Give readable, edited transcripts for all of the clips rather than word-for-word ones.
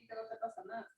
significa no te pasa nada.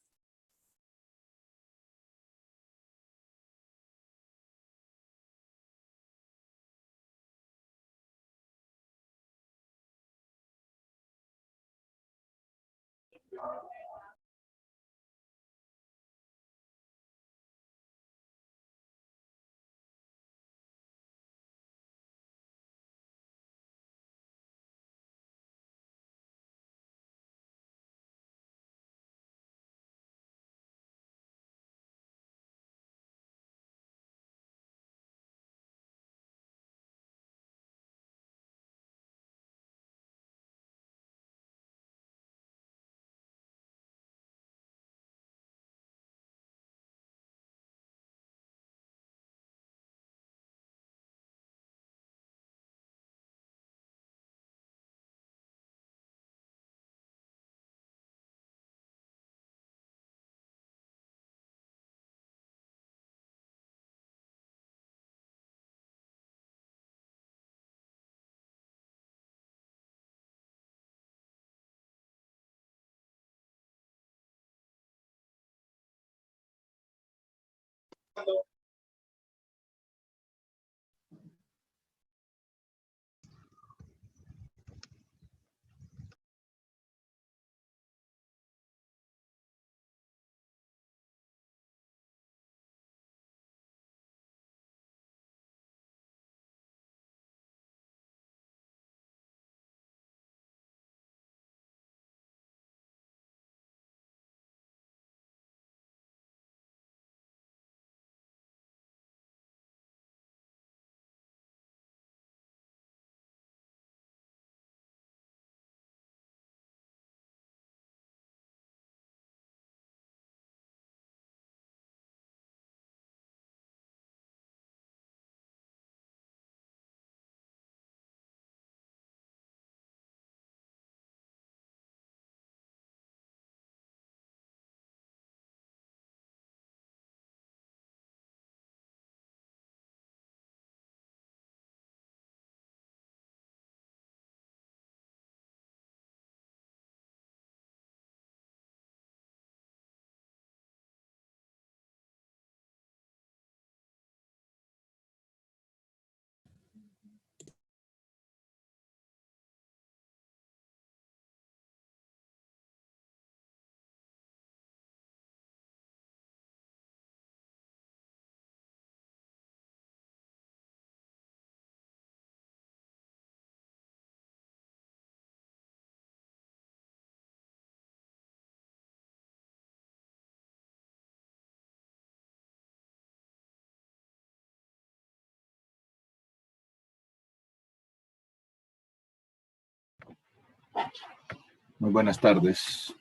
Muy buenas tardes.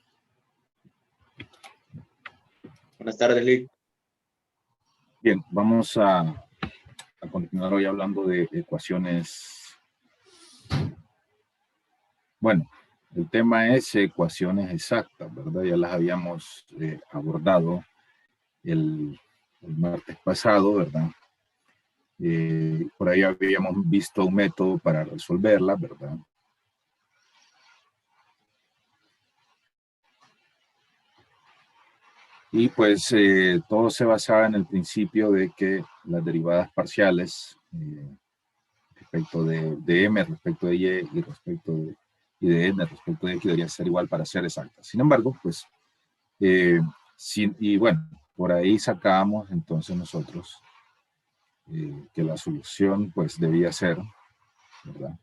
Buenas tardes, Lick. Bien, vamos a continuar hoy hablando de ecuaciones. Bueno, el tema es ecuaciones exactas, ¿verdad? Ya las habíamos abordado el martes pasado, ¿verdad? Por ahí habíamos visto un método para resolverlas, ¿verdad? Y pues todo se basaba en el principio de que las derivadas parciales respecto de m, respecto de y y respecto de n, respecto de x debería ser igual para ser exactas. Sin embargo, pues, y bueno, por ahí sacábamos entonces nosotros que la solución pues debía ser, ¿verdad?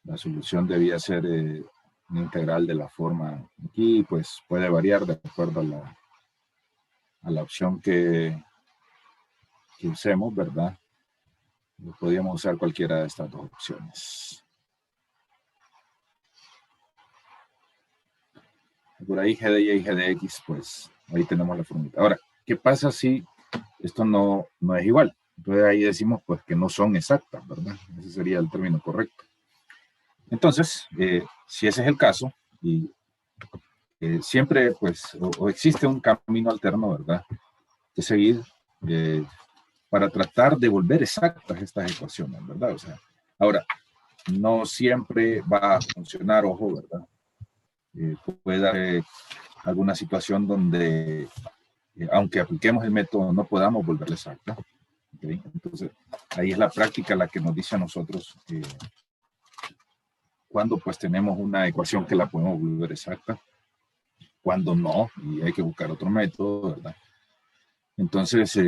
La solución debía ser una integral de la forma aquí, pues puede variar de acuerdo a la opción que usemos, ¿verdad? Podríamos usar cualquiera de estas dos opciones. Por ahí g de y y g de x, pues ahí tenemos la formita. Ahora, ¿qué pasa si esto no es igual? Entonces ahí decimos pues que no son exactas, ¿verdad? Ese sería el término correcto. Entonces, si ese es el caso, y siempre pues o existe un camino alterno, ¿verdad? Que seguir para tratar de volver exactas estas ecuaciones, ¿verdad? O sea, ahora, no siempre va a funcionar, ojo, ¿verdad? Puede dar alguna situación donde, aunque apliquemos el método, no podamos volverla exacta. ¿Okay? Entonces, ahí es la práctica la que nos dice a nosotros cuando pues tenemos una ecuación que la podemos volver exacta, cuando no, y hay que buscar otro método, ¿verdad? Entonces,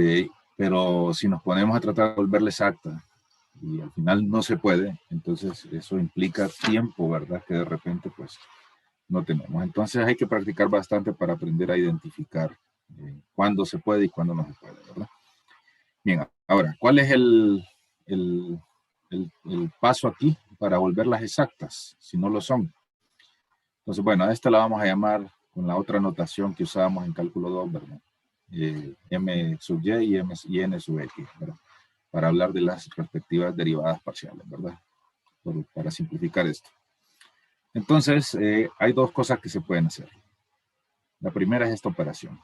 pero si nos ponemos a tratar de volverla exacta y al final no se puede, entonces eso implica tiempo, ¿verdad? Que de repente pues no tenemos. Entonces hay que practicar bastante para aprender a identificar cuándo se puede y cuándo no se puede, ¿verdad? Bien, ahora, ¿cuál es el paso aquí para volverlas exactas, si no lo son? Entonces, bueno, a esta la vamos a llamar con la otra notación que usábamos en cálculo 2, ¿verdad? M sub y y n sub x, ¿verdad? Para hablar de las respectivas derivadas parciales, ¿verdad? Para simplificar esto. Entonces, hay dos cosas que se pueden hacer. La primera es esta operación.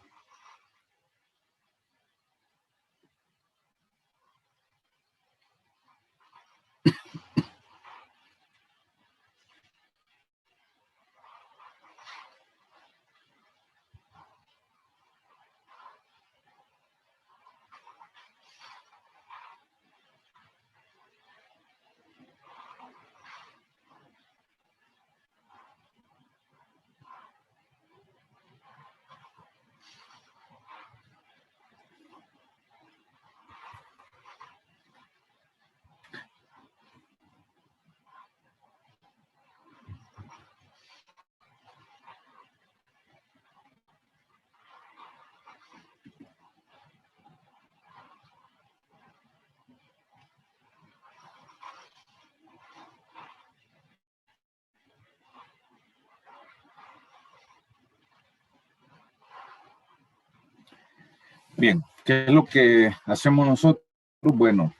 Bien, ¿qué es lo que hacemos nosotros? Bueno,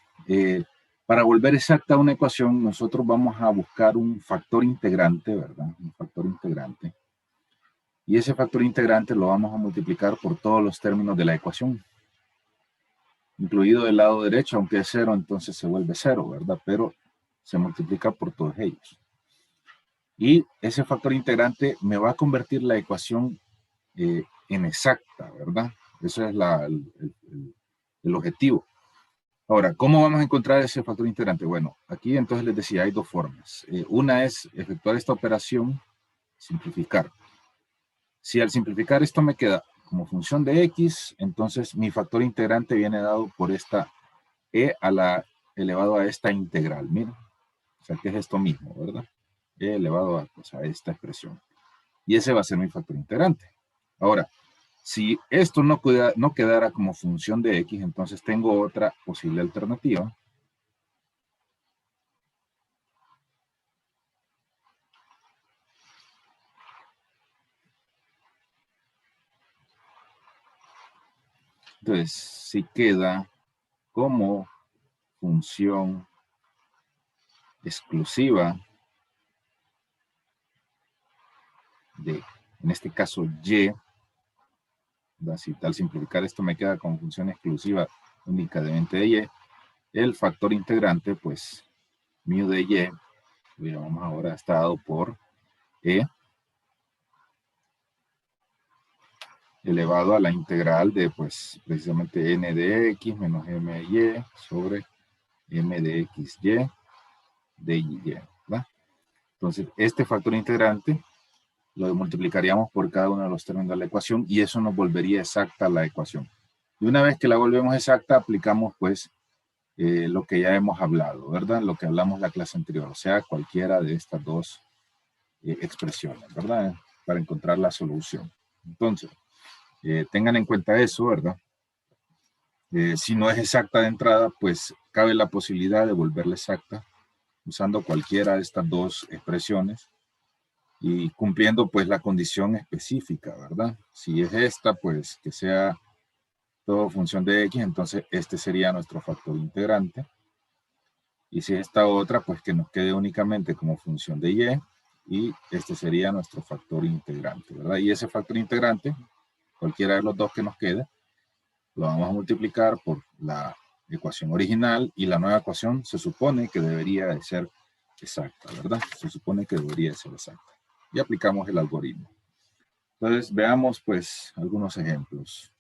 para volver exacta una ecuación, nosotros vamos a buscar un factor integrante, ¿verdad? Un factor integrante. Y ese factor integrante lo vamos a multiplicar por todos los términos de la ecuación, incluido el lado derecho, aunque es 0, entonces se vuelve 0, ¿verdad? Pero se multiplica por todos ellos. Y ese factor integrante me va a convertir la ecuación en exacta, ¿verdad? Ese es el objetivo. Ahora, ¿cómo vamos a encontrar ese factor integrante? Bueno, aquí entonces les decía, hay dos formas. Una es efectuar esta operación, simplificar. Si al simplificar esto me queda como función de x, entonces mi factor integrante viene dado por esta e elevado a esta integral. Miren, o sea que es esto mismo, ¿verdad? E elevado pues, a esta expresión. Y ese va a ser mi factor integrante. Ahora, si esto no quedara como función de x, entonces tengo otra posible alternativa. Entonces, si queda como función exclusiva de, en este caso, y, si al simplificar esto me queda como función exclusiva únicamente de y, el factor integrante, pues, mu de y, lo llamamos ahora, está dado por e elevado a la integral de, pues, precisamente n de x menos m de y sobre m de x y de y, ¿verdad? Entonces, este factor integrante lo multiplicaríamos por cada uno de los términos de la ecuación y eso nos volvería exacta la ecuación. Y una vez que la volvemos exacta, aplicamos, pues, lo que ya hemos hablado, ¿verdad? Lo que hablamos la clase anterior, o sea, cualquiera de estas dos expresiones, ¿verdad? Para encontrar la solución. Entonces, tengan en cuenta eso, ¿verdad? Si no es exacta de entrada, pues cabe la posibilidad de volverla exacta usando cualquiera de estas dos expresiones y cumpliendo pues la condición específica, ¿verdad? Si es esta, pues que sea todo función de x, entonces este sería nuestro factor integrante. Y si es esta otra, pues que nos quede únicamente como función de y este sería nuestro factor integrante, ¿verdad? Y ese factor integrante, cualquiera de los dos que nos quede, lo vamos a multiplicar por la ecuación original y la nueva ecuación se supone que debería de ser exacta, ¿verdad? Se supone que debería de ser exacta. Y aplicamos el algoritmo. Entonces, veamos pues algunos ejemplos.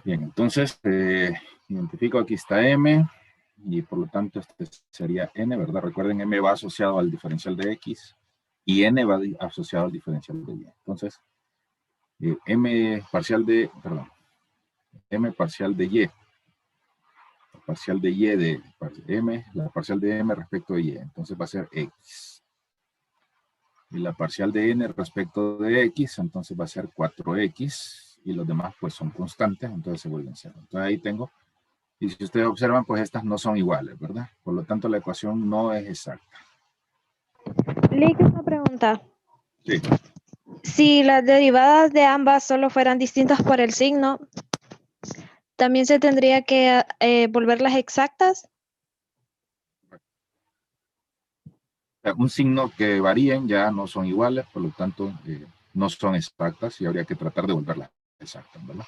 Bien, entonces, identifico, aquí está M, y por lo tanto este sería N, ¿verdad? Recuerden, M va asociado al diferencial de X, y N va asociado al diferencial de Y. Entonces, M parcial de Y, la parcial de Y de M, la parcial de M respecto de Y, entonces va a ser X. Y la parcial de N respecto de X, entonces va a ser 4X, y los demás pues son constantes, entonces se vuelven cero. Entonces ahí tengo, y si ustedes observan, pues estas no son iguales, ¿verdad? Por lo tanto, la ecuación no es exacta. Lick, una pregunta. Sí. Si las derivadas de ambas solo fueran distintas por el signo, ¿también se tendría que volverlas exactas? Un signo que varíen ya no son iguales, por lo tanto, no son exactas y habría que tratar de volverlas exactas, ¿verdad?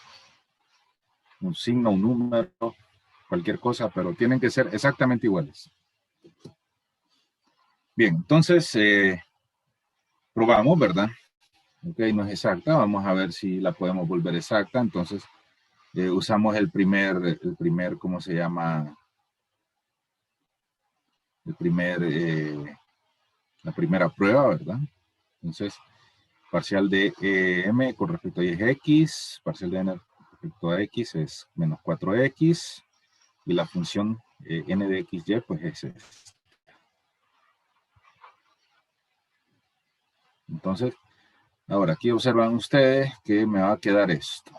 Un signo, un número, cualquier cosa, pero tienen que ser exactamente iguales. Bien, entonces, probamos, ¿verdad? Ok, no es exacta, vamos a ver si la podemos volver exacta. Entonces, usamos el primer, ¿cómo se llama? La primera prueba, ¿verdad? Entonces, parcial de M con respecto a Y es X, parcial de N con respecto a X es menos 4X, y la función N de XY, pues es esta. Entonces, ahora aquí observan ustedes que me va a quedar esto.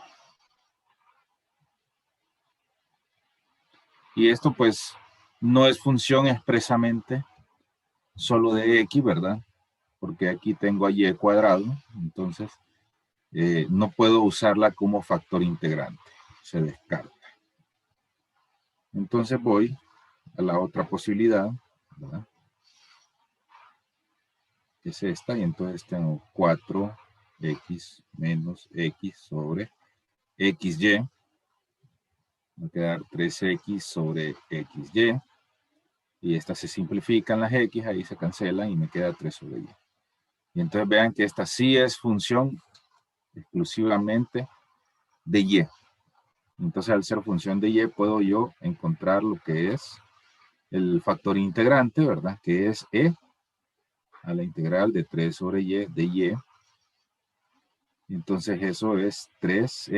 Y esto pues no es función expresamente solo de X, ¿verdad? Porque aquí tengo a Y cuadrado, entonces no puedo usarla como factor integrante, se descarta. Entonces voy a la otra posibilidad, ¿verdad? Que es esta, y entonces tengo 4X menos X sobre XY, va a quedar 3X sobre XY, y estas se simplifican las X, ahí se cancelan y me queda 3 sobre Y. Y entonces vean que esta sí es función exclusivamente de Y. Entonces, al ser función de Y, puedo yo encontrar lo que es el factor integrante, ¿verdad? Que es E a la integral de 3 sobre Y de Y. Entonces, eso es 3,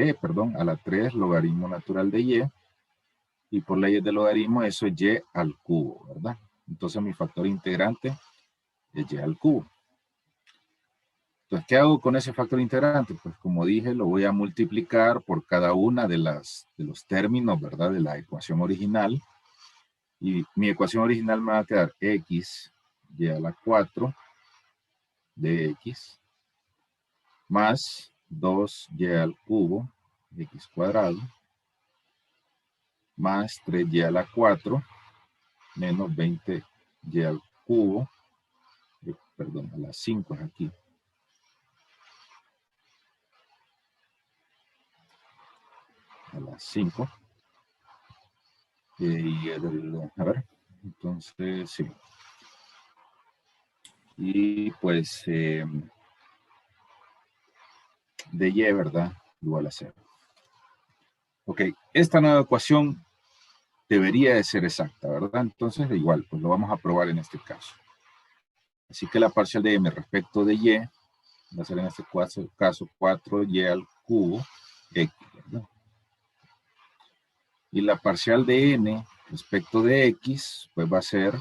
a la 3 logaritmo natural de Y. Y por leyes de logaritmo, eso es Y al cubo, ¿verdad? Entonces, mi factor integrante es Y al cubo. Entonces, ¿qué hago con ese factor integrante? Pues como dije, lo voy a multiplicar por cada una de los términos, ¿verdad? De la ecuación original. Y mi ecuación original me va a quedar X y a la 4 de X más 2Y al cubo de X cuadrado más 3Y a la 4 menos 20Y al cubo, perdón, a la 5 es aquí. A las 5. A ver, entonces sí. Y pues de Y, ¿verdad? Igual a 0. Ok, esta nueva ecuación debería de ser exacta, ¿verdad? Entonces igual, pues lo vamos a probar en este caso. Así que la parcial de M respecto de Y va a ser en este caso 4Y al cubo X, ¿verdad? Y la parcial de N respecto de X, pues va a ser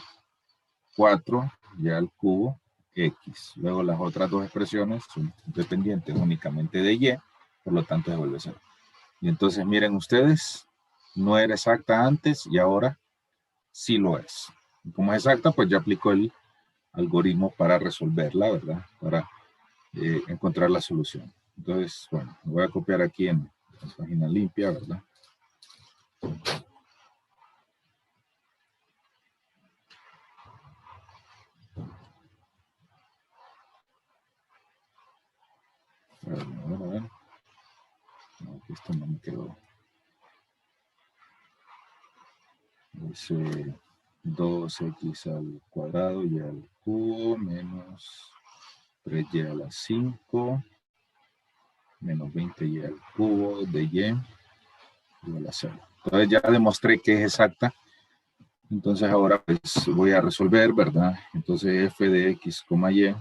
4Y al cubo X. Luego las otras dos expresiones son dependientes únicamente de Y, por lo tanto se vuelve 0. Y entonces miren ustedes, no era exacta antes y ahora sí lo es. Y como es exacta, pues ya aplico el algoritmo para resolverla, ¿verdad? Para encontrar la solución. Entonces, bueno, lo voy a copiar aquí en la página limpia, ¿verdad? A ver. No, esto no me quedó. Es 2x al cuadrado y al cubo menos 3y a la 5 menos 20y al cubo de y a la 0. Entonces ya demostré que es exacta. Entonces ahora pues voy a resolver, ¿verdad? Entonces f de x, y es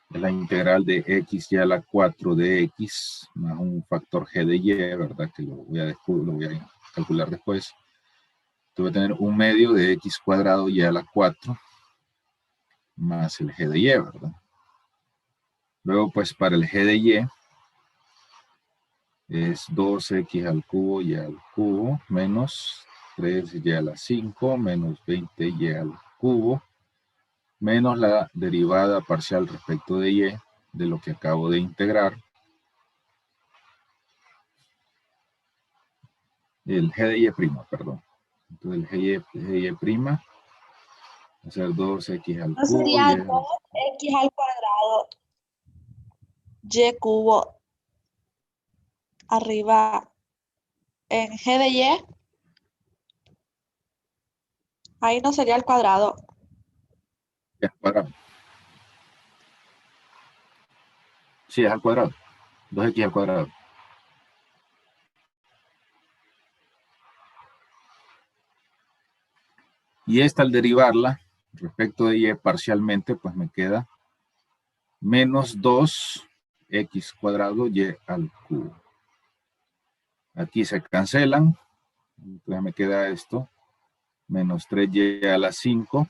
la integral de x y a la 4 de x más un factor g de y, ¿verdad? Que lo voy a calcular después. Entonces voy a tener un medio de x cuadrado y a la 4 más el g de y, ¿verdad? Luego pues para el g de y es 2x al cubo y al cubo menos 3y a la 5 menos 20y al cubo menos la derivada parcial respecto de y de lo que acabo de integrar. El g de y prima, perdón. Entonces el g de y prima va a ser 2x al cubo. Sería 2x al cuadrado y cubo arriba en g de y. Ahí no sería el cuadrado. Es cuadrado. Sí, es al cuadrado. 2x al cuadrado. Y esta al derivarla respecto de y parcialmente, pues me queda menos 2x cuadrado y al cubo. Aquí se cancelan. Entonces me queda esto. Menos 3y a la 5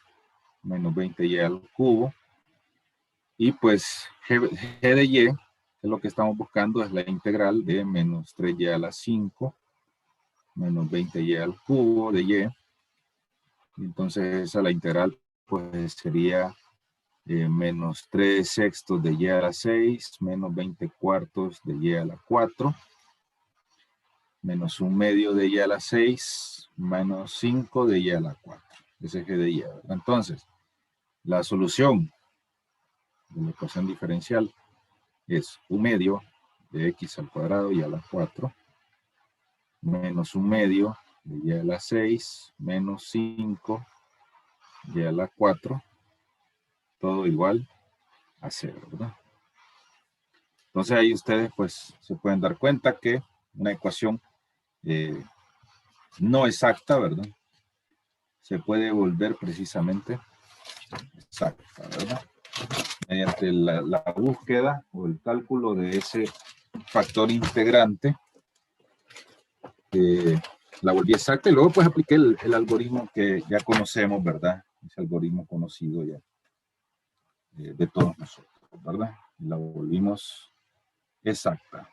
menos 20y al cubo. Y pues g de y, que es lo que estamos buscando, es la integral de menos 3y a la 5 menos 20y al cubo de y. Entonces esa la integral pues sería menos 3 sextos de y a la 6 menos 20 cuartos de y a la 4 menos 1/2 de y a la 6 menos 5 de y a la 4. Ese es g de y, ¿verdad? Entonces, la solución de la ecuación diferencial es 1/2 de x al cuadrado y a la 4 menos 1/2 de y a la 6 menos 5 y a la 4, todo igual a 0, ¿verdad? Entonces ahí ustedes pues se pueden dar cuenta que una ecuación no exacta, ¿verdad? Se puede volver precisamente exacta, ¿verdad? Mediante la búsqueda o el cálculo de ese factor integrante, la volví exacta y luego pues apliqué el algoritmo que ya conocemos, ¿verdad? Ese algoritmo conocido ya de todos nosotros, ¿verdad? La volvimos exacta.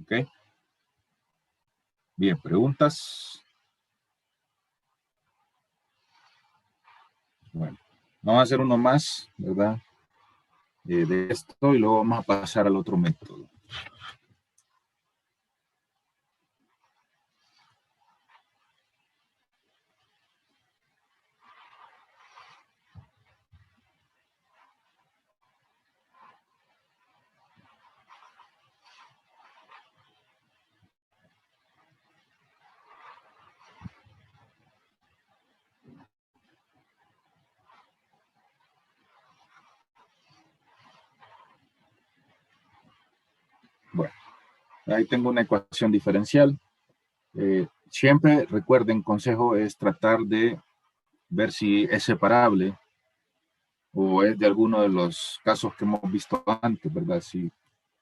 ¿Ok? Bien, ¿preguntas? Bueno, vamos a hacer uno más, ¿verdad? De esto y luego vamos a pasar al otro método. Bueno, ahí tengo una ecuación diferencial. Siempre recuerden, consejo es tratar de ver si es separable o es de alguno de los casos que hemos visto antes, ¿verdad? Si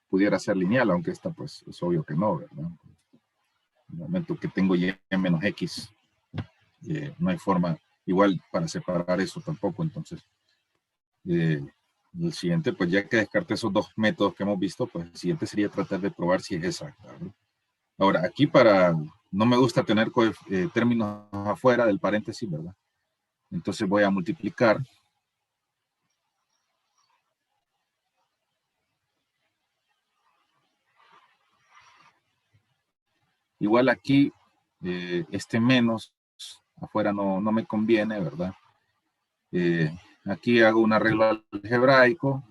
pudiera ser lineal, aunque esta pues es obvio que no, ¿verdad? En el momento que tengo y menos x, no hay forma igual para separar eso tampoco. Entonces, el siguiente, pues ya que descarté esos dos métodos que hemos visto, pues el siguiente sería tratar de probar si es exacta, ¿verdad? Ahora, aquí no me gusta tener términos afuera del paréntesis, ¿verdad? Entonces voy a multiplicar. Igual aquí, este menos afuera no me conviene, ¿verdad? Aquí hago un arreglo algebraico.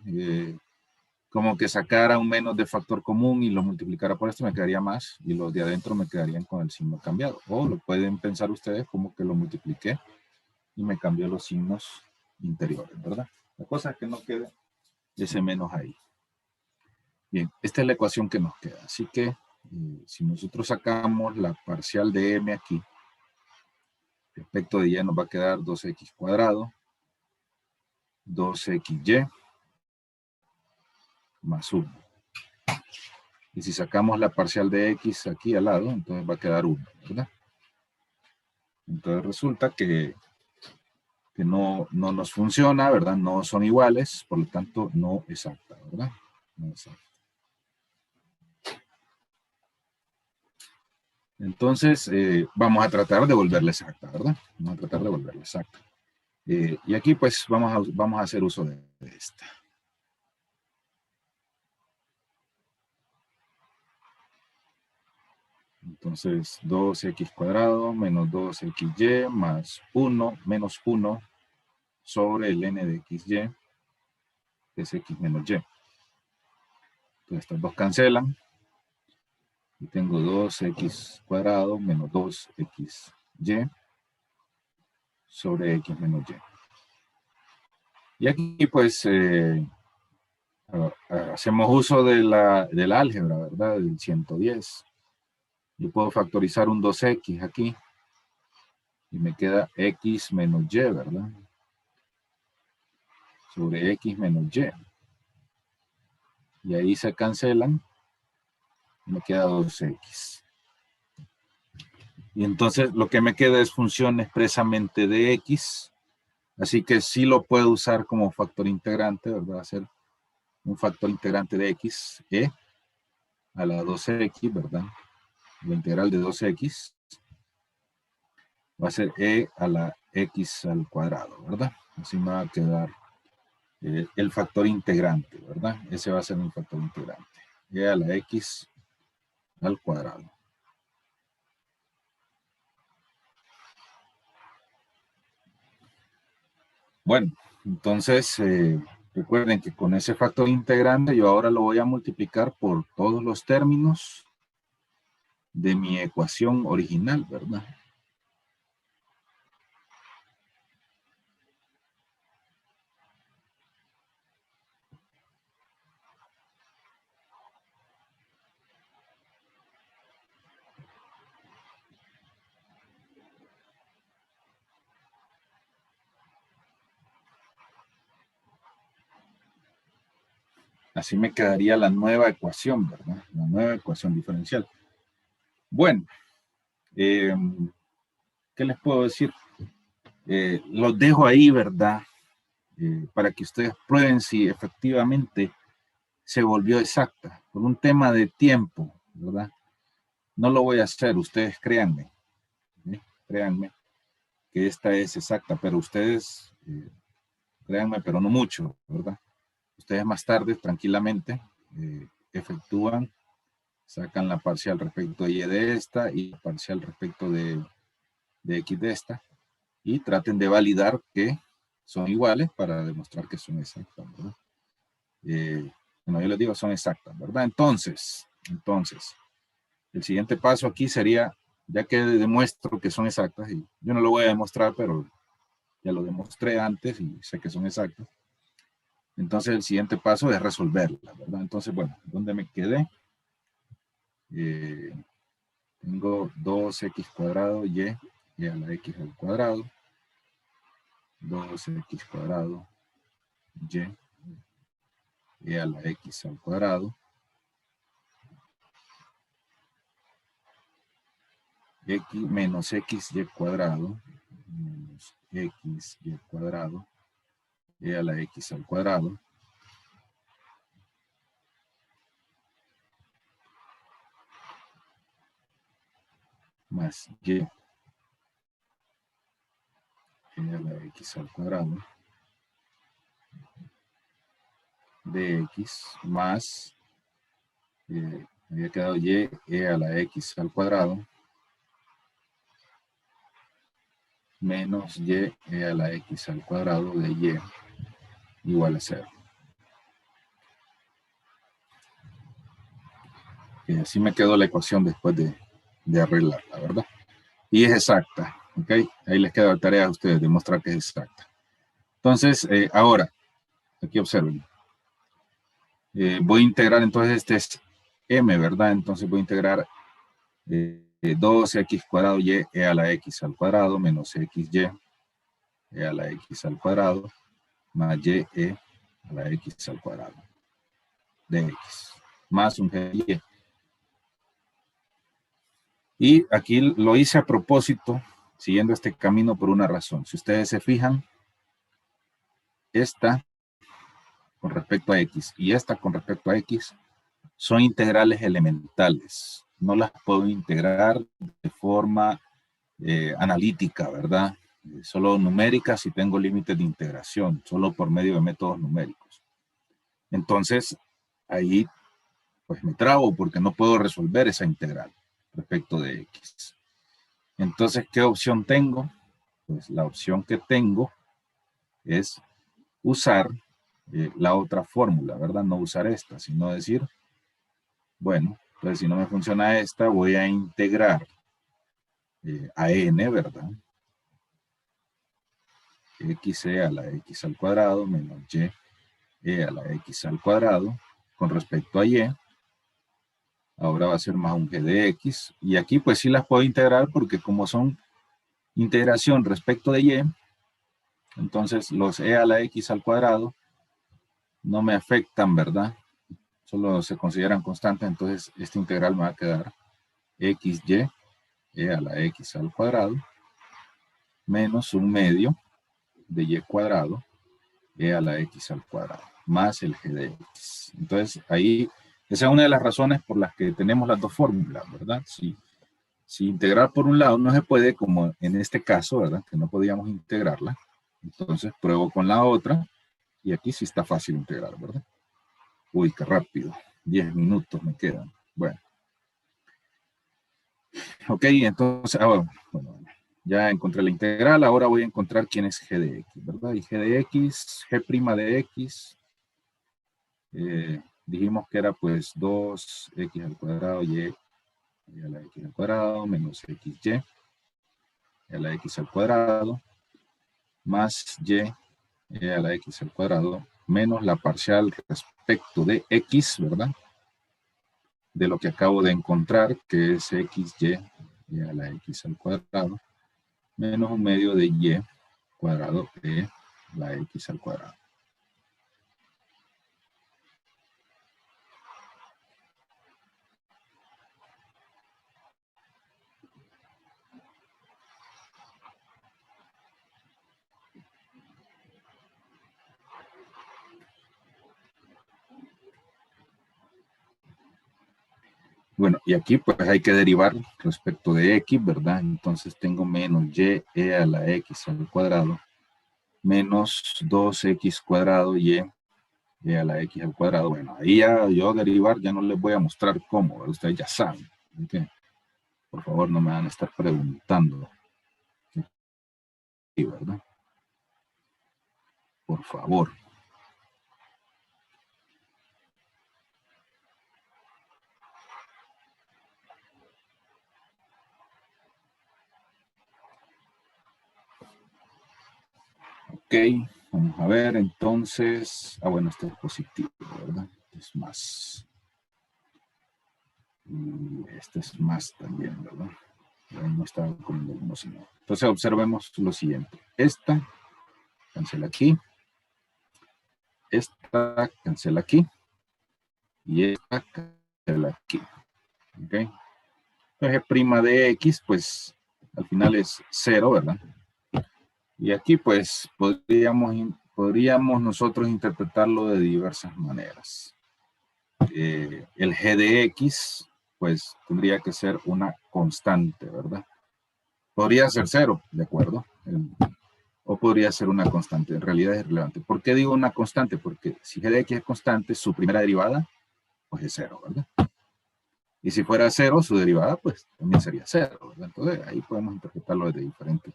como que sacara un menos de factor común y lo multiplicara por esto, me quedaría más, y los de adentro me quedarían con el signo cambiado. O lo pueden pensar ustedes como que lo multipliqué y me cambió los signos interiores, ¿verdad? La cosa es que no quede ese menos ahí. Bien, esta es la ecuación que nos queda. Así que si nosotros sacamos la parcial de m aquí, respecto de y nos va a quedar 2x cuadrado, 2xy, más 1. Y si sacamos la parcial de x aquí al lado, entonces va a quedar 1, ¿verdad? Entonces resulta que no nos funciona, ¿verdad? No son iguales, por lo tanto no exacta, ¿verdad? No exacta. Entonces vamos a tratar de volverla exacta, ¿verdad? Vamos a tratar de volverla exacta. Y aquí pues vamos a hacer uso de esta. Entonces 2x cuadrado menos 2xy más 1 menos 1 sobre el n de xy, que es x menos y. Entonces estas dos cancelan. Y tengo 2x cuadrado menos 2xy sobre x menos y. Y aquí pues hacemos uso de la álgebra, ¿verdad? Del 110. Yo puedo factorizar un 2x aquí. Y me queda x menos y, ¿verdad? Sobre x menos y. Y ahí se cancelan. Me queda 2x. Y entonces lo que me queda es función expresamente de x. Así que sí lo puedo usar como factor integrante, ¿verdad? Hacer un factor integrante de x, e a la 2x, ¿verdad? La integral de 2x va a ser e a la x al cuadrado, ¿verdad? Así me va a quedar el factor integrante, ¿verdad? Ese va a ser mi factor integrante. E a la x al cuadrado. Bueno, entonces recuerden que con ese factor integrante yo ahora lo voy a multiplicar por todos los términos de mi ecuación original, ¿verdad? Así me quedaría la nueva ecuación, ¿verdad? La nueva ecuación diferencial. Bueno, ¿qué les puedo decir? Los dejo ahí, ¿verdad? Para que ustedes prueben si efectivamente se volvió exacta. Por un tema de tiempo, ¿verdad? No lo voy a hacer, ustedes créanme. Créanme que esta es exacta, pero ustedes, créanme, pero no mucho, ¿verdad? Ustedes más tarde, tranquilamente, efectúan, sacan la parcial respecto de y de esta y la parcial respecto de x de esta y traten de validar que son iguales para demostrar que son exactas, ¿verdad? Bueno, yo les digo, son exactas, ¿verdad? Entonces, el siguiente paso aquí sería, ya que demuestro que son exactas, y yo no lo voy a demostrar, pero ya lo demostré antes y sé que son exactas. Entonces el siguiente paso es resolverla, ¿verdad? Entonces, bueno, ¿dónde me quedé? Tengo 2x cuadrado y a la x al cuadrado. 2x cuadrado y a la x al cuadrado. X menos xy cuadrado menos xy cuadrado y a la x al cuadrado más y a la x al cuadrado de x más había quedado y a la x al cuadrado menos y a la x al cuadrado de y igual a 0. Ok, así me quedó la ecuación después de arreglarla, ¿verdad? Y es exacta, ¿ok? Ahí les queda la tarea a ustedes, demostrar que es exacta. Entonces, ahora, aquí observen. Voy a integrar, entonces este es m, ¿verdad? Entonces voy a integrar 2x cuadrado y e a la x al cuadrado menos xy e a la x al cuadrado más y e a la x al cuadrado de x más un g de y. Y aquí lo hice a propósito, siguiendo este camino por una razón. Si ustedes se fijan, esta con respecto a x y esta con respecto a x son integrales elementales. No las puedo integrar de forma analítica, ¿verdad? Solo numéricas si tengo límites de integración, solo por medio de métodos numéricos. Entonces, ahí pues me trabo porque no puedo resolver esa integral respecto de x. Entonces, ¿qué opción tengo? Pues la opción que tengo es usar la otra fórmula, ¿verdad? No usar esta, sino decir, bueno, entonces si no me funciona esta, voy a integrar a n, ¿verdad? Xe a la x al cuadrado menos y e a la x al cuadrado con respecto a y. Ahora va a ser más un g de x. Y aquí pues sí las puedo integrar porque como son integración respecto de y, entonces los e a la x al cuadrado no me afectan, ¿verdad? Solo se consideran constantes, entonces esta integral me va a quedar xy e a la x al cuadrado menos un medio de y cuadrado e a la x al cuadrado más el g de x. Entonces ahí, esa es una de las razones por las que tenemos las dos fórmulas, ¿verdad? Si integrar por un lado no se puede, como en este caso, ¿verdad? Que no podíamos integrarla, entonces pruebo con la otra y aquí sí está fácil integrar, ¿verdad? Uy, qué rápido, 10 minutos me quedan. Bueno. Ok, entonces, bueno, ya encontré la integral, ahora voy a encontrar quién es g de x, ¿verdad? Y g de x, g' de x, dijimos que era pues 2x al cuadrado y a la x al cuadrado menos xy a la x al cuadrado más y a la x al cuadrado menos la parcial respecto de x, ¿verdad? De lo que acabo de encontrar, que es xy a la x al cuadrado menos un medio de y cuadrado de la x al cuadrado. Bueno, y aquí pues hay que derivar respecto de x, ¿verdad? Entonces tengo menos y e a la x al cuadrado menos 2x cuadrado y a la x al cuadrado. Bueno, ahí ya yo derivar ya no les voy a mostrar cómo, ¿verdad? Ustedes ya saben. ¿Okay? Por favor, no me van a estar preguntando. Sí, ¿verdad? Por favor. Ok, vamos a ver entonces. Bueno, este es positivo, ¿verdad? Es más. Y este es más también, ¿verdad? No está con uno, sino. Entonces observemos lo siguiente. Esta cancela aquí. Esta cancela aquí. Y esta cancela aquí. ¿Ok? Entonces prima de x, pues al final es 0, ¿verdad? Y aquí pues podríamos nosotros interpretarlo de diversas maneras. El g de x pues tendría que ser una constante, ¿verdad? Podría ser 0, ¿de acuerdo? O podría ser una constante, en realidad es irrelevante. ¿Por qué digo una constante? Porque si g de x es constante, su primera derivada pues es 0, ¿verdad? Y si fuera 0, su derivada pues también sería 0, ¿verdad? Entonces ahí podemos interpretarlo desde diferentes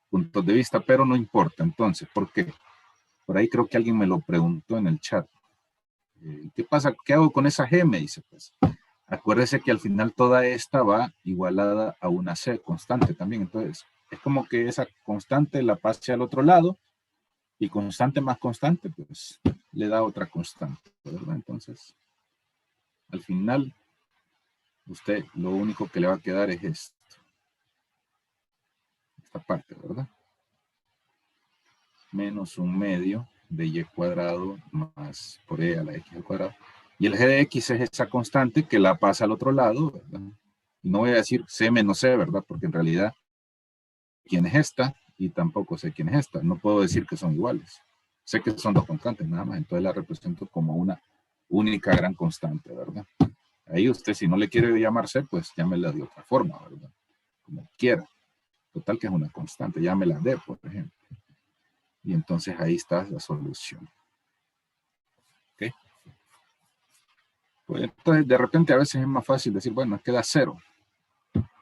puntos de vista, pero no importa. Entonces, ¿por qué? Por ahí creo que alguien me lo preguntó en el chat. ¿Qué pasa? ¿Qué hago con esa g? Me dice, pues. Acuérdese que al final toda esta va igualada a una C constante también. Entonces, es como que esa constante la pase al otro lado y constante más constante, pues le da otra constante, ¿verdad? Entonces, al final, usted lo único que le va a quedar es esto. Esta parte, ¿verdad? Menos un medio de y cuadrado más por e a la x al cuadrado. Y el g de x es esa constante que la pasa al otro lado, ¿verdad? Y no voy a decir c menos c, ¿verdad? Porque en realidad, ¿quién es esta? Y tampoco sé quién es esta. No puedo decir que son iguales. Sé que son dos constantes nada más. Entonces la represento como una única gran constante, ¿verdad? Ahí usted, si no le quiere llamar c, pues llámela de otra forma, ¿verdad? Como quiera. Total que es una constante. Llámela d, por ejemplo. Y entonces ahí está la solución. ¿Ok? Pues entonces de repente a veces es más fácil decir, bueno, queda 0.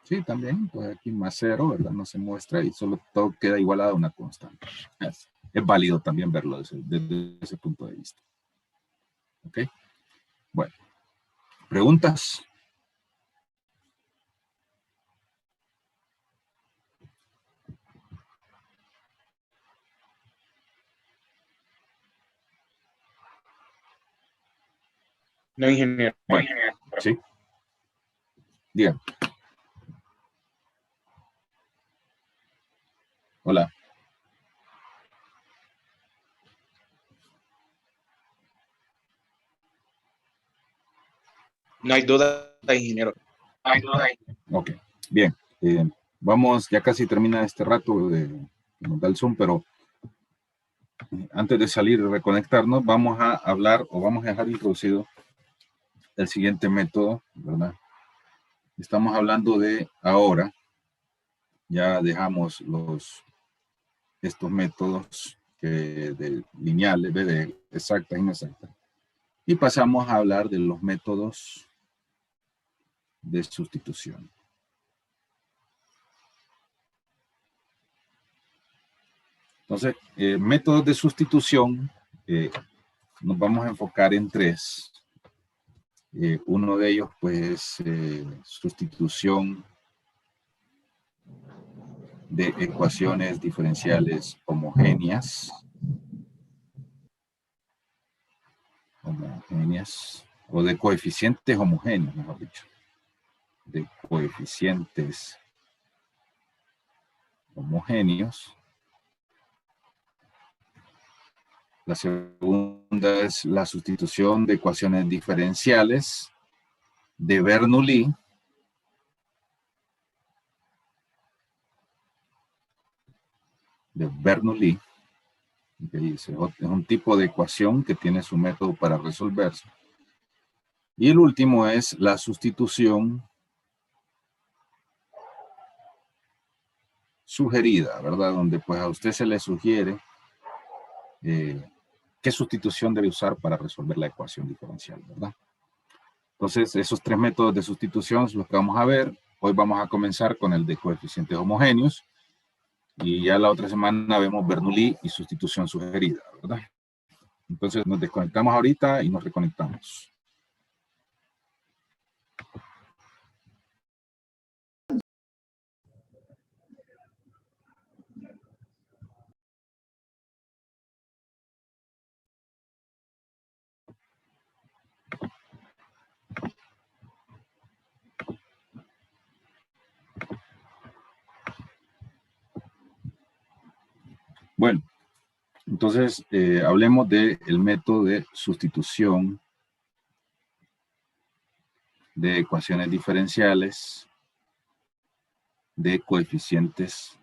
Sí, también, pues aquí más 0, ¿verdad? No se muestra y solo todo queda igualado a una constante. Es válido también verlo desde ese punto de vista. ¿Ok? Bueno, ¿preguntas? No, ingeniero. Bueno, sí. Dígame. Hola. No hay duda, ingeniero. Ok, bien. Vamos, ya casi termina este rato que nos da el Zoom, pero antes de salir y reconectarnos, vamos a hablar o vamos a dejar introducido el siguiente método, ¿verdad? Estamos hablando de ahora, ya dejamos estos métodos de lineales, de exactas e inexactas, y pasamos a hablar de los métodos de sustitución. Entonces, métodos de sustitución, nos vamos a enfocar en 3. Uno de ellos, pues, sustitución de ecuaciones diferenciales homogéneas, o de coeficientes homogéneos, mejor dicho, de coeficientes homogéneos. La segunda es la sustitución de ecuaciones diferenciales de Bernoulli Okay, es un tipo de ecuación que tiene su método para resolverse. Y el último es la sustitución sugerida, ¿verdad? Donde pues a usted se le sugiere qué sustitución debe usar para resolver la ecuación diferencial, ¿verdad? Entonces, esos 3 métodos de sustitución son los que vamos a ver. Hoy vamos a comenzar con el de coeficientes homogéneos. Y ya la otra semana vemos Bernoulli y sustitución sugerida, ¿verdad? Entonces nos desconectamos ahorita y nos reconectamos. Bueno, entonces hablemos del método de sustitución de ecuaciones diferenciales de coeficientes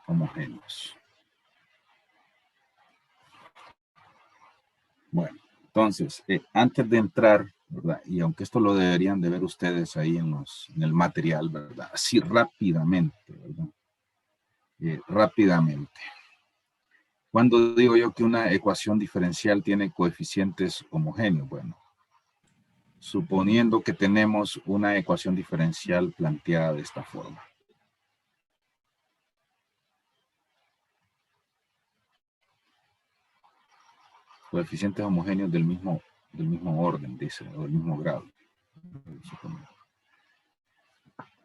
homogéneos. Bueno, entonces, antes de entrar, ¿verdad? Y aunque esto lo deberían de ver ustedes ahí en el material, ¿verdad? Así rápidamente, ¿verdad? Rápidamente. ¿Cuándo digo yo que una ecuación diferencial tiene coeficientes homogéneos? Bueno, suponiendo que tenemos una ecuación diferencial planteada de esta forma. Coeficientes homogéneos del mismo del mismo orden, dice, o del mismo grado.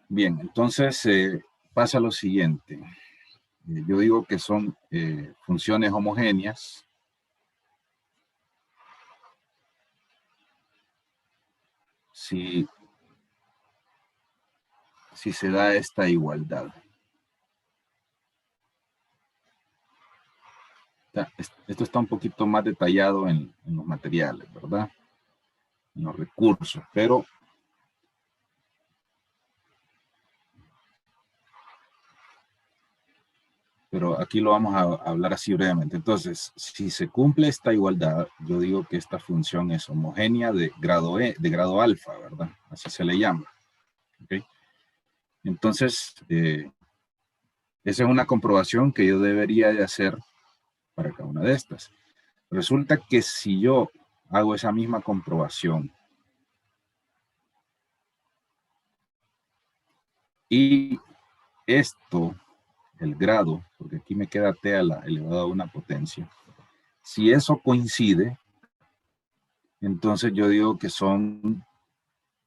Bien, entonces pasa lo siguiente. Yo digo que son funciones homogéneas si se da esta igualdad. Esto está un poquito más detallado en los materiales, ¿verdad? En los recursos, pero aquí lo vamos a hablar así brevemente. Entonces, si se cumple esta igualdad, yo digo que esta función es homogénea de grado de grado alfa, ¿verdad? Así se le llama. ¿Okay? Entonces, esa es una comprobación que yo debería de hacer para cada una de estas. Resulta que si yo hago esa misma comprobación y esto, el grado, porque aquí me queda t a la elevada a una potencia, si eso coincide, entonces yo digo que son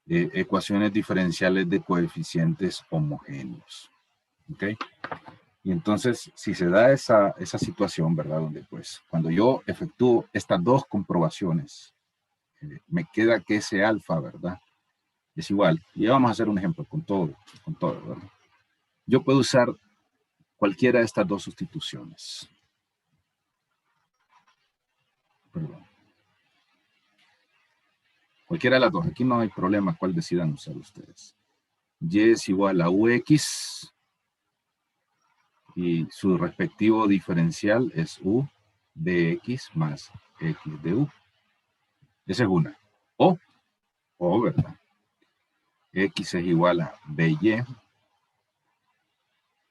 ecuaciones diferenciales de coeficientes homogéneos. ¿Ok? Y entonces, si se da esa situación, ¿verdad? Donde pues, cuando yo efectúo estas dos comprobaciones, me queda que ese alfa, ¿verdad? Es igual. Y vamos a hacer un ejemplo con todo, ¿verdad? Yo puedo usar cualquiera de estas dos sustituciones. Perdón. Cualquiera de las dos. Aquí no hay problema cuál decidan usar ustedes. Y es igual a ux y su respectivo diferencial es u de x más x de u. Esa es una. O, ¿verdad? X es igual a by.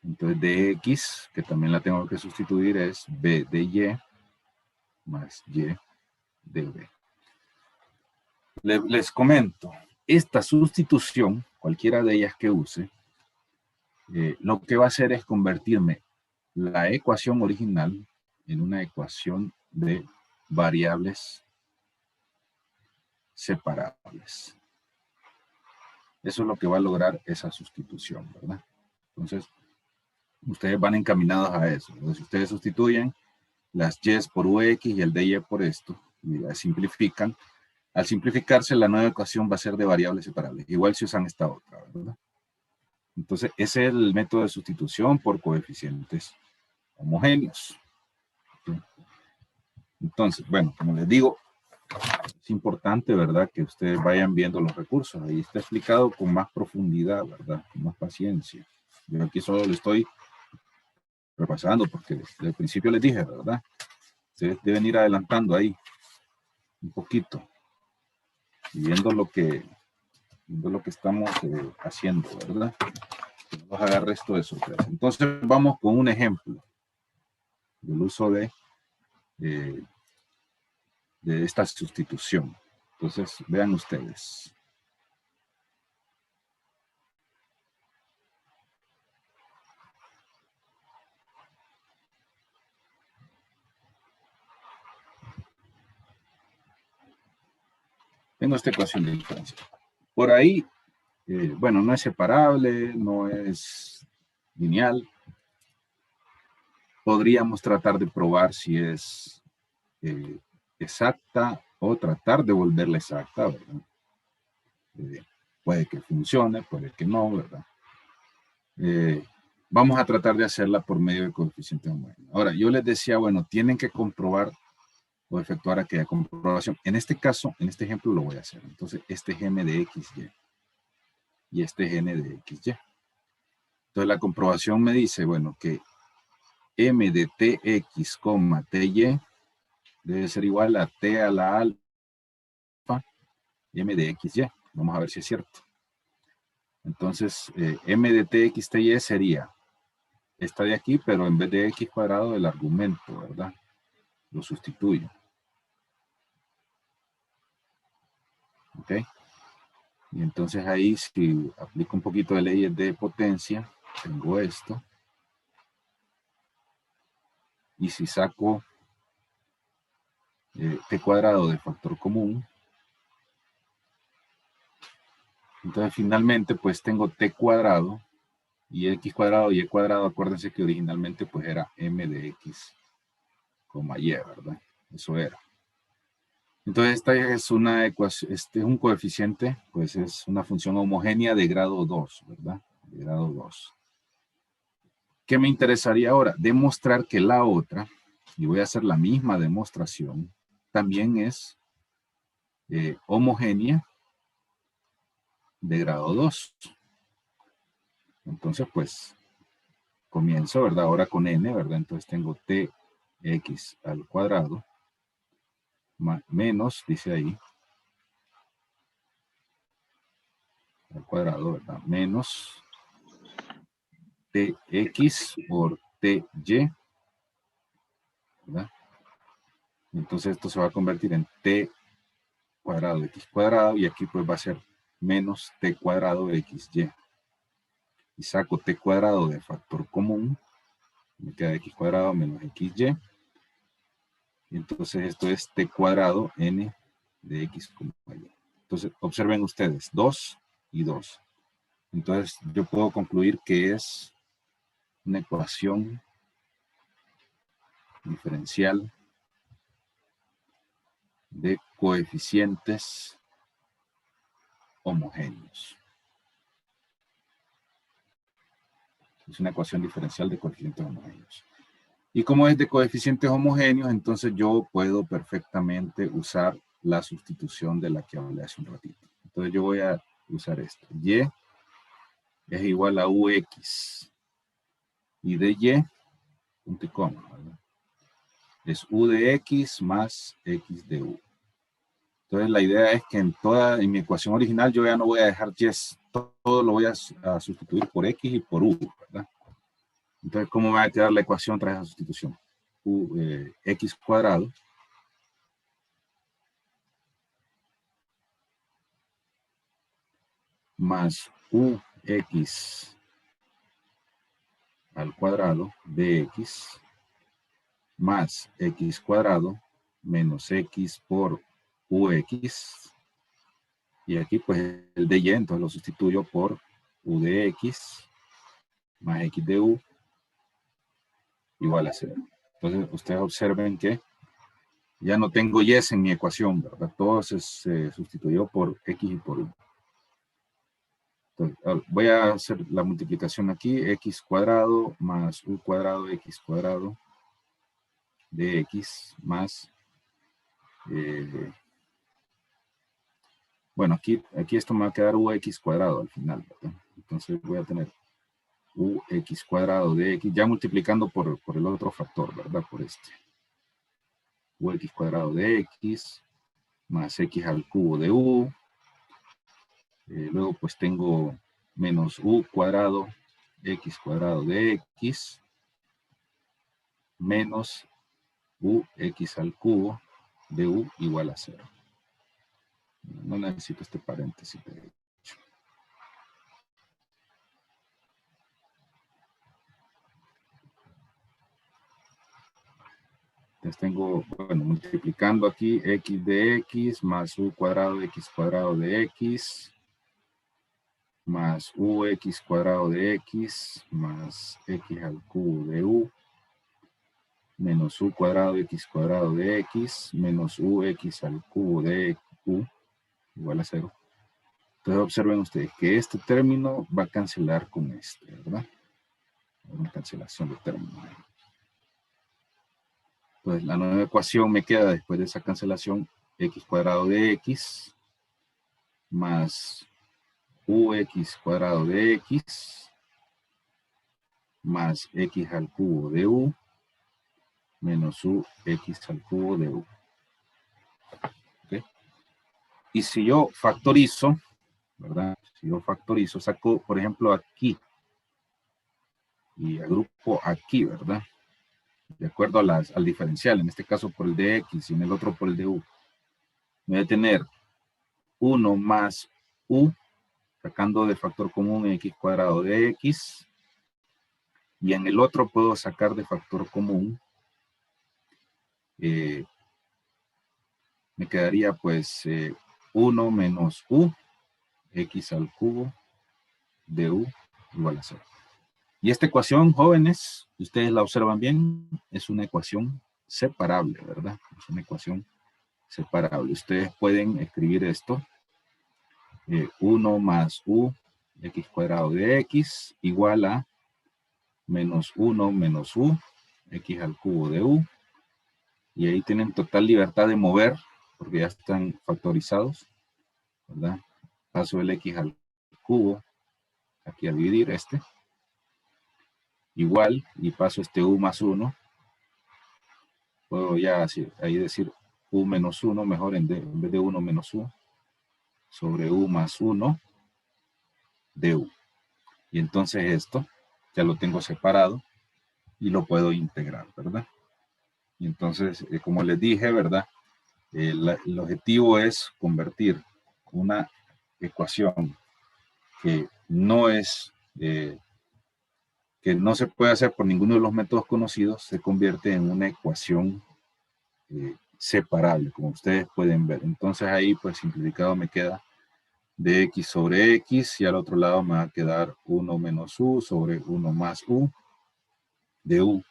Entonces dx, que también la tengo que sustituir, es b de y más y de b. Les comento, esta sustitución, cualquiera de ellas que use, lo que va a hacer es convertirme la ecuación original en una ecuación de variables separables. Eso es lo que va a lograr esa sustitución, ¿verdad? Entonces, ustedes van encaminados a eso. Entonces, si ustedes sustituyen las y por ux y el dy por esto, y las simplifican, al simplificarse la nueva ecuación va a ser de variables separables. Igual si usan esta otra, ¿verdad? Entonces, ese es el método de sustitución por coeficientes homogéneos. ¿Sí? Entonces, bueno, como les digo, es importante, ¿verdad?, que ustedes vayan viendo los recursos. Ahí está explicado con más profundidad, ¿verdad?, con más paciencia. Yo aquí solo le estoy repasando porque desde el principio les dije, ¿verdad? Ustedes deben ir adelantando ahí un poquito y viendo lo que estamos haciendo, ¿verdad? Que no nos agarre esto de sorpresa. Entonces vamos con un ejemplo del uso de esta sustitución. Entonces vean ustedes. Tengo esta ecuación de diferencia. Por ahí, bueno, no es separable, no es lineal. Podríamos tratar de probar si es exacta o tratar de volverla exacta, ¿verdad? Puede que funcione, puede que no, ¿verdad? Vamos a tratar de hacerla por medio de coeficiente homogéneo. Ahora, yo les decía, bueno, tienen que comprobar o efectuar aquella comprobación. En este caso, en este ejemplo lo voy a hacer. Entonces, este es m de xy y este es n de xy. Entonces, la comprobación me dice, bueno, que m de tx, ty debe ser igual a t a la alfa m de xy. Vamos a ver si es cierto. Entonces, m de tx, ty sería esta de aquí, pero en vez de x cuadrado, el argumento, ¿verdad? Lo sustituyo. ¿Ok? Y entonces ahí, si aplico un poquito de leyes de potencia, tengo esto. Y si saco t cuadrado de factor común, Entonces, finalmente, pues tengo t cuadrado y x cuadrado y y cuadrado. Acuérdense que originalmente, pues era m de x, y, ¿verdad? Eso era. Entonces, esta es una ecuación, este es un coeficiente, pues es una función homogénea de grado 2, ¿verdad? De grado 2. ¿Qué me interesaría ahora? Demostrar que la otra, y voy a hacer la misma demostración, también es homogénea de grado 2. Entonces, pues, comienzo, ¿verdad? Ahora con n, ¿verdad? Entonces tengo tx al cuadrado menos, dice ahí, al cuadrado, ¿verdad? Menos tx por ty, ¿verdad? Entonces esto se va a convertir en t cuadrado de x cuadrado y aquí pues va a ser menos t cuadrado de xy. Y saco t cuadrado de factor común, me queda x cuadrado menos xy. Y entonces esto es t cuadrado n de x, y. Entonces observen ustedes, 2 y 2. Entonces yo puedo concluir que es una ecuación diferencial de coeficientes homogéneos. Es una ecuación diferencial de coeficientes homogéneos. Y como es de coeficientes homogéneos, entonces yo puedo perfectamente usar la sustitución de la que hablé hace un ratito. Entonces yo voy a usar esto. Y es igual a ux. Y de y, punto y coma, ¿verdad? Es u de x más x de u. Entonces la idea es que en mi ecuación original yo ya no voy a dejar y, todo lo voy a sustituir por x y por u, ¿verdad? Entonces, ¿cómo va a quedar la ecuación tras esa sustitución? X cuadrado más ux al cuadrado de x más x cuadrado menos x por ux. Y aquí pues el de y, entonces lo sustituyo por u de x más x de u igual a 0. Entonces ustedes observen que ya no tengo y en mi ecuación, ¿verdad? Todo se sustituyó por x y por u. Entonces, voy a hacer la multiplicación aquí, x cuadrado más u cuadrado x cuadrado de x más, bueno, aquí esto me va a quedar ux cuadrado al final, ¿verdad? Entonces voy a tener ux cuadrado de x, ya multiplicando por el otro factor, ¿verdad? Por este. Ux cuadrado de x más x al cubo de u. Luego pues tengo menos u cuadrado x cuadrado de x menos ux al cubo de u igual a 0. No necesito este paréntesis de hecho. Entonces tengo, bueno, multiplicando aquí x de x más u cuadrado de x más ux cuadrado de x más x al cubo de u menos u cuadrado de x menos ux al cubo de u igual a 0. Entonces observen ustedes que este término va a cancelar con este, ¿verdad? Una cancelación de términos. Entonces la nueva ecuación me queda después de esa cancelación x cuadrado de x más ux cuadrado de x más x al cubo de u menos ux al cubo de u. ¿Okay? Y si yo factorizo, ¿verdad? Si yo factorizo, saco, por ejemplo, aquí y agrupo aquí, ¿verdad? De acuerdo al diferencial, en este caso por el de x y en el otro por el de u. Voy a tener 1 más u, sacando de factor común x cuadrado de x, y en el otro puedo sacar de factor común, me quedaría pues 1 menos u, x al cubo de u igual a 0. Y esta ecuación, jóvenes, ustedes la observan bien, es una ecuación separable, ¿verdad? Es una ecuación separable. Ustedes pueden escribir esto. 1 más u x cuadrado de x igual a menos 1 menos u x al cubo de u. Y ahí tienen total libertad de mover, porque ya están factorizados, ¿verdad? Paso el x al cubo, aquí a dividir este. Igual, y paso este u más 1. Puedo ya así, ahí decir u menos 1, mejor en vez de 1 menos u, sobre u más 1 de u. Y entonces esto ya lo tengo separado y lo puedo integrar, ¿verdad? Y entonces, como les dije, ¿verdad? El objetivo es convertir una ecuación que no es, que no se puede hacer por ninguno de los métodos conocidos, se convierte en una ecuación separable, como ustedes pueden ver. Entonces ahí, pues simplificado me queda de x sobre x, y al otro lado me va a quedar 1 menos u sobre 1 más u de u,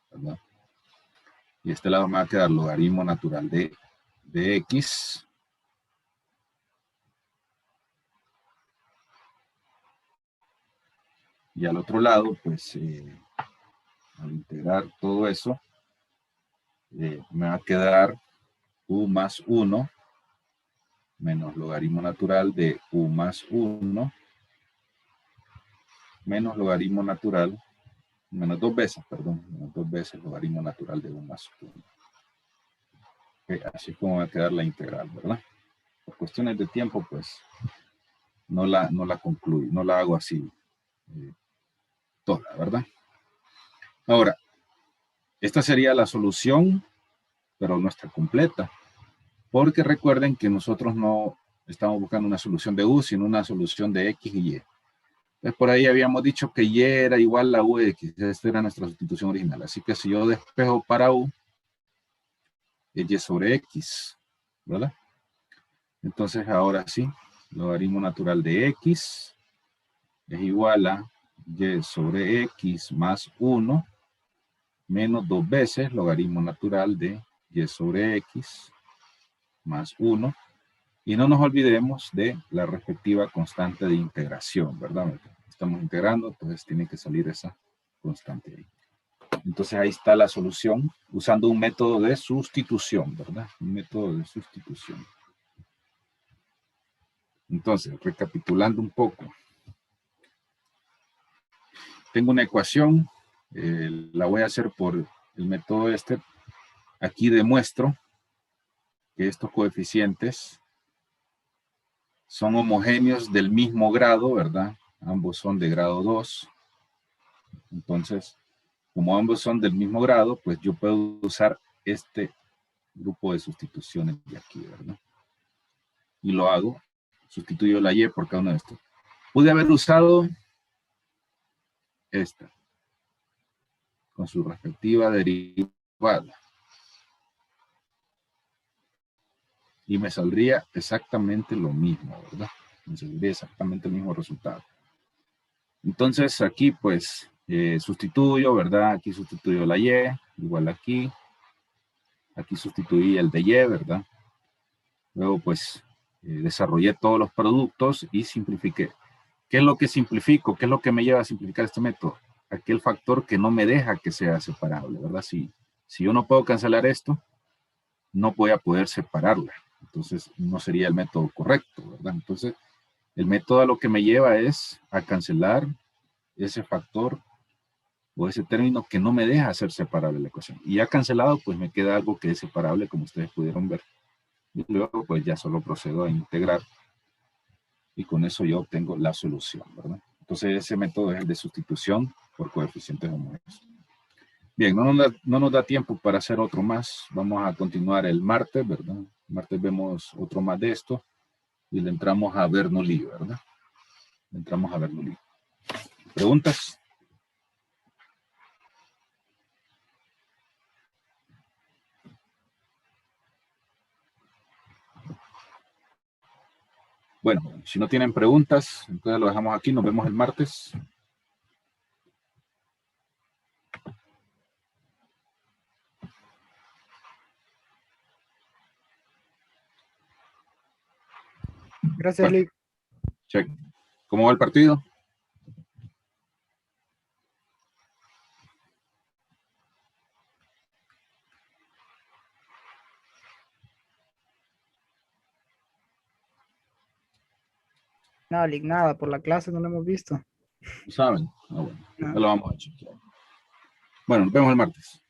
¿verdad? Y este lado me va a quedar logaritmo natural de x. Y al otro lado, pues, al integrar todo eso, me va a quedar u más 1 menos logaritmo natural de u más 1 menos logaritmo natural, menos 2 veces, perdón, menos 2 veces logaritmo natural de u más 1. Okay, así es como va a quedar la integral, ¿verdad? Por cuestiones de tiempo, pues, no la concluyo, no la hago así toda, ¿verdad? Ahora, esta sería la solución, pero no está completa. Porque recuerden que nosotros no estamos buscando una solución de u, sino una solución de x y y. Entonces, por ahí habíamos dicho que y era igual a u de x. Esta era nuestra sustitución original. Así que si yo despejo para u, es y sobre x, ¿verdad? Entonces, ahora sí, logaritmo natural de x es igual a y sobre x más 1 menos 2 veces logaritmo natural de y sobre x más 1. Y no nos olvidemos de la respectiva constante de integración, ¿verdad? Estamos integrando, entonces tiene que salir esa constante ahí. Entonces ahí está la solución usando un método de sustitución, ¿verdad? Un método de sustitución. Entonces, recapitulando un poco. Tengo una ecuación, la voy a hacer por el método este. Aquí demuestro que estos coeficientes son homogéneos del mismo grado, ¿verdad? Ambos son de grado 2. Entonces, como ambos son del mismo grado, pues yo puedo usar este grupo de sustituciones de aquí, ¿verdad? Y lo hago, sustituyo la y por cada uno de estos. Pude haber usado esta, con su respectiva derivada. Y me saldría exactamente lo mismo, ¿verdad? Me saldría exactamente el mismo resultado. Entonces aquí pues sustituyo, ¿verdad? Aquí sustituyo la y, igual aquí. Aquí sustituí el de y, ¿verdad? Luego pues desarrollé todos los productos y simplifiqué. ¿Qué es lo que simplifico? ¿Qué es lo que me lleva a simplificar este método? Aquel factor que no me deja que sea separable, ¿verdad? Si yo no puedo cancelar esto, no voy a poder separarla. Entonces no sería el método correcto, ¿verdad? Entonces el método a lo que me lleva es a cancelar ese factor o ese término que no me deja hacer separable la ecuación. Y ya cancelado, pues me queda algo que es separable, como ustedes pudieron ver. Y luego, pues ya solo procedo a integrar. Y con eso yo obtengo la solución, ¿verdad? Entonces ese método es el de sustitución por coeficientes homogéneos. Bien, no nos da tiempo para hacer otro más. Vamos a continuar el martes, ¿verdad? El martes vemos otro más de esto. Y le entramos a Bernoulli, ¿verdad? Le entramos a Bernoulli. ¿Preguntas? Bueno, si no tienen preguntas, entonces lo dejamos aquí. Nos vemos el martes. Gracias, Bueno. Lick. Check. ¿Cómo va el partido? Nada, Lick, nada. Por la clase no lo hemos visto. ¿Saben? Ah, bueno, No. ya lo vamos a chequear. Bueno, nos vemos el martes.